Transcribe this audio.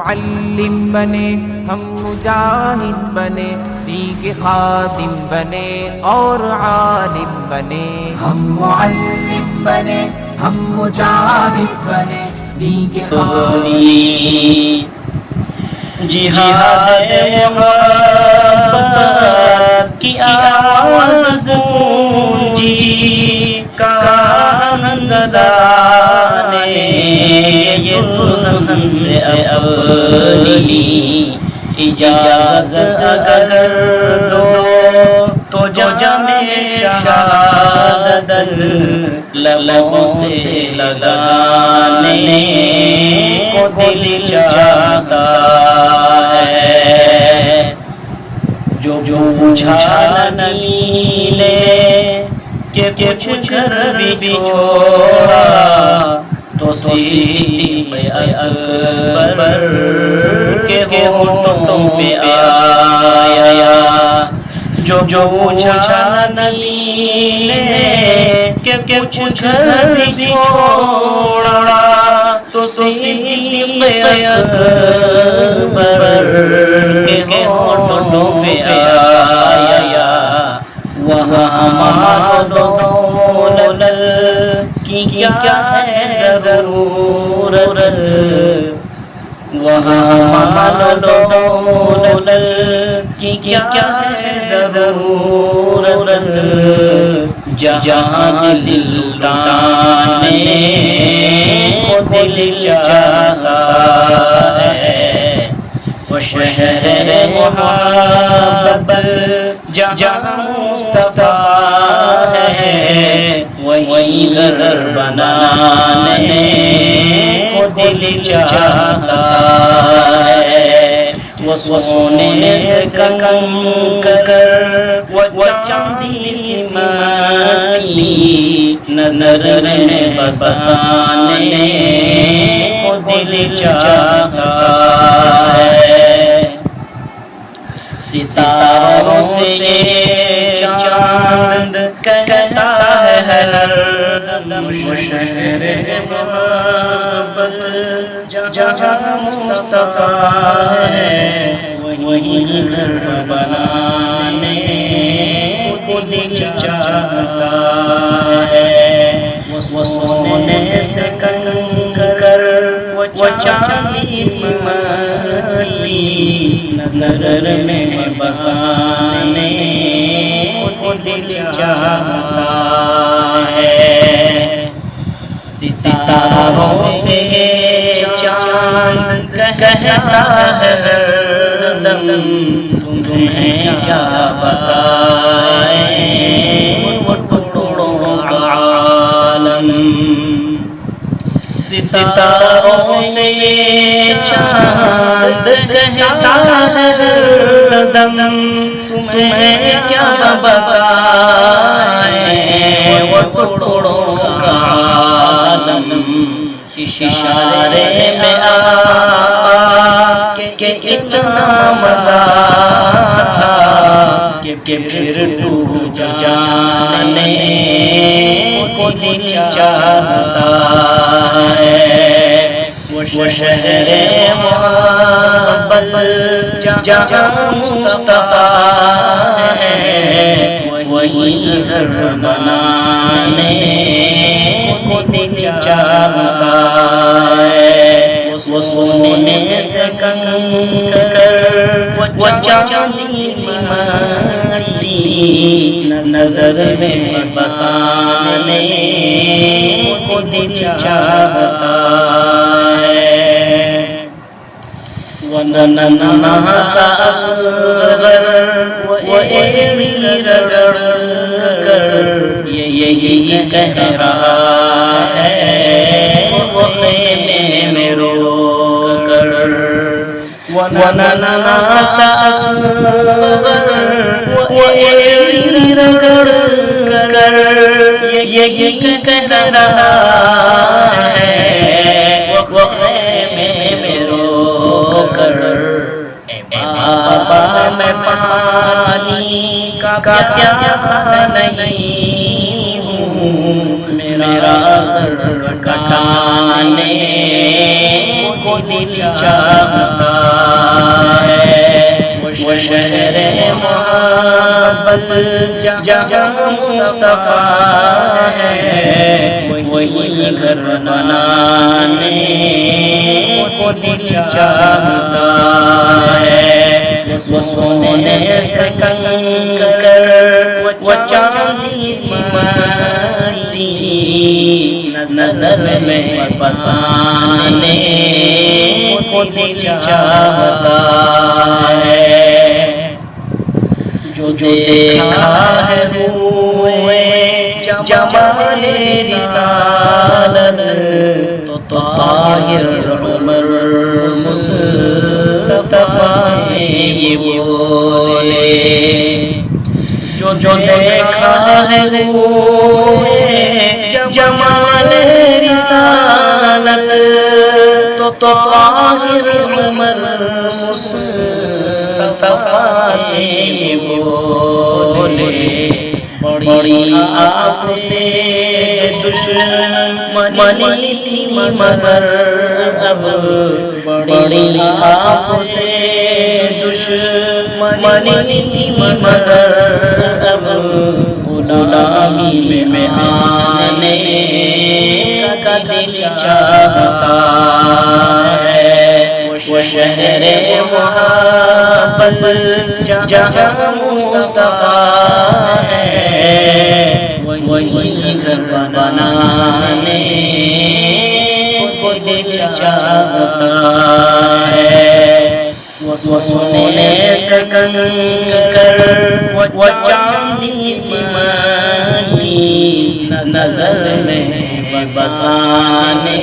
معلم بنے، ہم مجاہد بنے، دین کے خادم بنے اور عالم بنے. ہم معلم بنے، ہم مجاہد بنے، دین کے خادم. جہاد محبت کی آواز گونجی، کان زدانے یہ دلہن سے اولی. اجازت اگر دو تو جام شہادت لبوں سے لگانے کو دل چاہتا ہے. جو پوچھا نبی نے کہ کچھ گھر بھی چھوڑا، تو صدیق اکبر کے ہونٹوں پہ آیا. جو پوچھا نبی نے کہ کچھ گھر بھی چھوڑا، تو صدیق اکبر کے ہونٹوں پہ آیا. وہاں مال و دولت کی کیا ہے ضرورت، وہاں مال و دولت کی کیا ہے ضرورت. جہاں دل لٹانے کو دل چاہتا ہے. وہ شہر محبت جہاں مصطفیٰ ہے، وہی گھر بنانے کو دل چاہتا ہے. وہ سونے سے کنکر وہ چاندی سی مٹی نظر میں بسانے کو دل چاہتا ہے. ستاروں سے یہ چاند کہتا ہے ہر دم، شہر محبت جہاں مصطفیٰ ہے، وہی گھر بنانے کو دل چاہتا ہے. وہ سونے سے کنکر وہ چاندی سی مٹی نظر میں بسانے کو دل چاہتا ہے. ستاروں سے چاند کہتا ہے ہر دم، تمہیں کیا بتائیں وہ ٹکڑوں کا عالم. ستاروں سے چاند کہتا ہے ہر دم، تمہیں کیا بتائیں وہ ٹکڑوں کا عالم. اشارے میں آقا کہ اتنا مزہ تھا کہ پھر ٹوٹ جانے کو دل چاہتا ہے. وہ شہر محبت جہاں مصطفیٰ ہے، وہی گھر بنانے کو دل چاہتا ہے. وہ سونے سے کنکر وہ چاندی سی مٹی نظر میں بسانے کو دل چاہتا ہے. وننسا اصغر وہ ایمی رگڑ کر یہی کہہ رہا ہے وہ خیمے میں رو کر. وننسا اصغر وہ ایمی رگڑ کر یہی کہہ رہا ہے وہ خیمے میں رو کر. بابا میں پانی کا پیاسا نہیں ہوں، میرا سر کٹانے کو دل چاہتا ہے، وہ شہر محبت جہاں مصطفیٰ ہے، وہی گھر بنانے کو دل چاہتا ہے۔ وہ سونے سے کنکر، وہ چاندی سی مٹی، نظر میں بسانے کو دل چاہتا ہے۔ جو دیکھا ہے ہوئے جمال رسالت، تو طاہر عمر مصطفیٰ سے یہ بولے۔ جو دیکھا ہے ہوئے جمال رسالت، تو طاہر عمر مصطفیٰ سے یہ بولے۔ بڑی آس سے دشمنی تھی مگر اب، بڑی آس سے دشمنی تھی مگر اب، غلامی میں آنے کا دل چاہتا ہے۔ وہ شہر محبت جہاں مصطفیٰ ہے، وہی گھر بنانے کو دل چاہتا ہے۔ وہ سونے سے کنکر، وہ چاندی سی مٹی، نظر میں بسانے